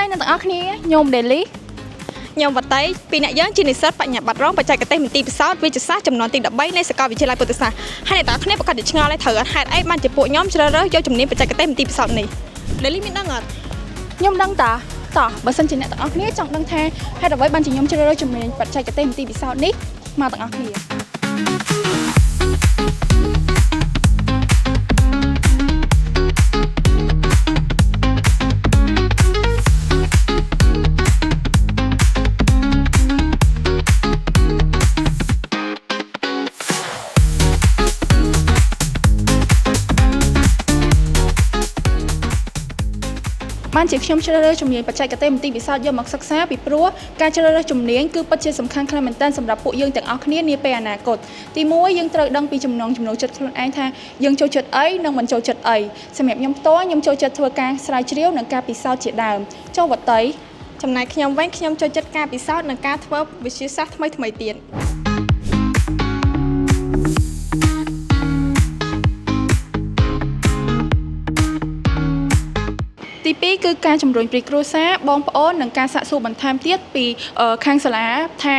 ហើយអ្នកទាំងអស់គ្នាខ្ញុំ Daily ខ្ញុំវត្តៃពីអ្នកយើងជានិស្សិតបញ្ញាបត្ររងបច្ចេកទេសមន្ទីរពិសោធន៍វិទ្យាសាស្ត្រចំនួនទី13នៃសាកលវិទ្យាល័យពុទ្ធសាសន៍ហើយអ្នកទាំងអស់គ្នាប្រកាសជាឆ្ងល់ហើយត្រូវហេតុអីបានជាពួកខ្ញុំជ្រើសរើសយកជំនាញបច្ចេកទេសមន្ទីរពិសោធន៍នេះ Daily មានដឹងអត់ខ្ញុំដឹងតាតោះបើសិនជាអ្នកទាំងអស់គ្នាចង់ដឹងថាហេតុអ្វីបានជាខ្ញុំជ្រើសរើសជំនាញបច្ចេកទេសមន្ទីរពិសោធន៍នេះមកទាំងអស់គ្នាបានជាខ្ញុំជ្រើសរើសជំនាញបច្ចេកទេសមន្ទីរពិសោធន៍យកមកសិក្សាពីព្រោះការជ្រើសរើសជំនាញគឺពិតជាសំខាន់ខ្លាំងមែនទែនសម្រាប់ពួកយើងទាំងអស់គ្នានាពេលអនាគតទី1យើងត្រូវដឹងពីចំណង់ចំណូលចិត្តខ្លួនឯងថាយើងចូលចិត្តអីនិងមិនចូលចិត្តអីសម្រាប់ខ្ញុំផ្ទាល់ខ្ញុំចូលចិត្តធ្វើការស្រាវជ្រាវនិងការពិសោធន៍ជាដើមចូលវត្តៃចំណែកខ្ញុំវិញខ្ញុំចូលចិត្តការពិសោធន៍និងការធ្វើវិទ្យាសាស្ត្រថ្មីៗទៀតទី2គឺការជំរុញពីគ្រួសារបងប្អូននិងការសាកសួរបន្ថែមទៀតពីខាងសាលាថា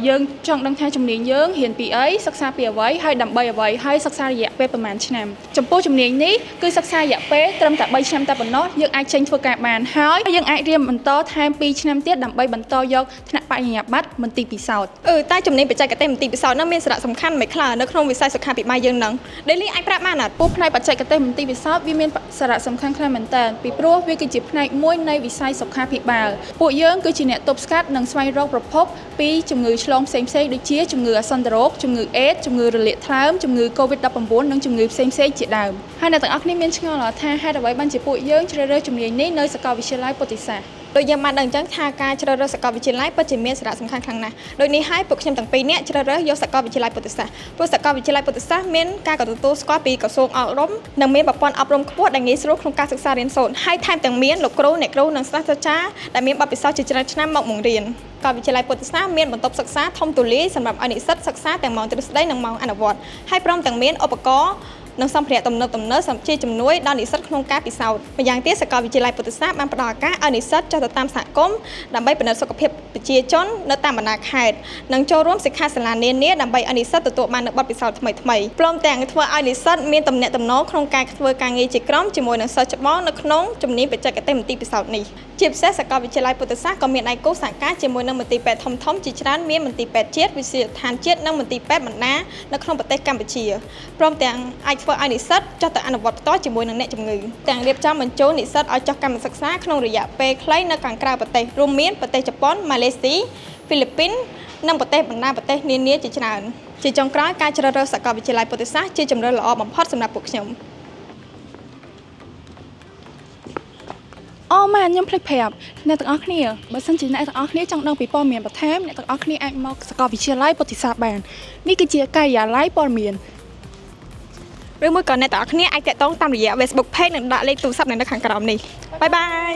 យើងចង់ដឹងថាជំនាញយើងរៀនពីអីសិក្សាពីអ្វីហើយដើម្បីអ្វីហើយសិក្សារយៈពេលប្រហែលឆ្នាំចំពោះជំនាញនេះគឺសិក្សារយៈពេលត្រឹមតែ3ឆ្នាំតែប៉ុណ្ណោះយើងអាចចេញធ្វើការបានហើយយើងអាចរៀនបន្តថែម2ឆ្នាំទៀតដើម្បីបន្តយកថ្នាក់បរិញ្ញាបត្រមន្ទីរពិសោធន៍តែជំនាញបច្ចេកទេសមន្ទីរពិសោធន៍នោះមានសារៈសំខាន់មិនខ្លះនៅក្នុងវិស័យសុខាភិបាលយើងនឹង Daily អាចប្រាប់បានអត់ពួកផ្នែកបច្ចេកទេសមន្ទីរពិសោធន៍វាមានសារៈសំខាន់ខ្លាំងមែនទែនពីព្រោះវាគឺជាផ្នែកមួយនៃវិស័យសុខាភិបាលពួកយើងគឺជាអ្នកទប់ស្កាត់និងស្វែងរកប្រភពពីជំងឺឆ្លងផ្សេងៗដូចជាជំងឺអាសន្នរោគជំងឺអេដជំងឺរលាកថ្លើមជំងឺ COVID-19 និងជំងឺផ្សេងៗជាដើមហើយអ្នកទាំងអស់គ្នាមានឆ្ងល់ថាហេតុអ្វីបានជាពួកយើងជ្រើសរើសជំនាញនេះនៅសាកលវិទ្យាល័យពុទ្ធិសាស្ត្រដូចយើងបានដឹងអញ្ចឹងថាការជ្រើសរើសសាកលវិទ្យាល័យពិតជាមានសារៈសំខាន់ខ្លាំងណាស់ដូចនេះហើយពួកខ្ញុំទាំងពីរនាក់ជ្រើសរើសយកសាកលវិទ្យាល័យពុទ្ធិសាស្ត្រព្រោះសាកលវិទ្យាល័យពុទ្ធិសាស្ត្រមានការទទួលស្គាល់ពីក្រសួងអប់រំនិងមានប្រព័ន្ធអប់រំខ្ពស់ដែលងាយស្រួលក្នុងការសិក្សារៀនសូត្រហើយថែមទាំងមានលោកគ្រូអ្នកគ្រូនិងសាស្ត្រាចារ្យដែលមានបទពិសោធន៍ជាច្រើនឆ្នាំមកបង្រៀនសាកលវិទ្យាល័យពុទ្ធិសាស្ត្រមានបន្ទប់សិក្សាធំទូលាយសម្រាប់ឲ្យនិស្សិតសិក្សាទាំងម៉ោងទ្រឹស្ដីនិងម៉ោងអនុវត្តហើយព្រមទាំងមានឧបករណ៍និងសម្ភារៈទំនើបសម្រាប់ជាជំនួយដល់និស្សិតក្នុងការពិសោធន៍ម្យ៉ាងទៀតសាកលវិទ្យាល័យពុទ្ធិសាស្ត្របានផ្ដល់ឱកាសឲ្យនិស្សិតចុះទៅតាមសហគមន៍ដើម្បីពិនិត្យសុខភាពប្រជាជននៅតាមបណ្ដាខេត្តនិងចូលរួមសិក្ខាសាលានានាដើម្បីឲ្យនិស្សិតទទួលបាននូវបទពិសោធន៍ថ្មីៗព្រមទាំងធ្វើឲ្យនិស្សិតមានទំនាក់ទំនងក្នុងការធ្វើការងារជាក្រុមជាមួយនឹងសិស្សច្បងនៅក្នុងជំនាញបច្ចេកទេសមន្ទីរពិសោធន៍នេះជាពិសេសសាកលវិទ្យាល័យពុទ្ធិសាស្ត្រក៏មានដៃគូសហការជាមួយនឹងមន្ទីរពេទ្យធំៗជាច្រើនមានមន្ទីរពេទ្យជាតិវិទ្យាស្ថានជាតិនិងមន្ទីរពេទ្យបណ្ដានៅក្នុងប្រទេសកម្ពុជាព្រមទាំងអាចធ្វើឲ្យនិស្សិតចុះទៅអនុវត្តផ្ទាល់ជាមួយនឹងអ្នកជំងឺទាំងរៀបចំបញ្ចូលនិស្សិតឲ្យចុះកម្មសិក្សាក្នុងរយៈពេលខ្លីនៅខាងក្រៅប្រទេសរួមមានប្រទេសជប៉ុនម៉ាឡេស៊ីហ្វីលីពីននិងប្រទេសបណ្ដាប្រទេសនានាជាច្រើនជាចុងក្រោយការជ្រើសរើសសាកលវិទ្យាល័យពុទ្ធិសាស្ត្រជាជម្រើសល្អបំផុតសម្រាប់ពួកខ្ញុំម៉ែខ្ញុំភ្លេចប្រាប់អ្នកទាំងអស់គ្នាបើសិនជាអ្នកទាំងអស់គ្នាចង់ដឹងពីព័ត៌មានបន្ថែមអ្នកទាំងអស់គ្នាអាចមកសាកលវិទ្យាល័យពុទ្ធិសាស្ត្របាននេះគឺជាការិយាល័យព័ត៌មានឬមួយក៏អ្នកទាំងអស់គ្នាអាចតាក់ទងតាមរយៈ Facebook Page និងដាក់លេខទូរស័ព្ទនៅខាងក្រោមនេះបាយបាយ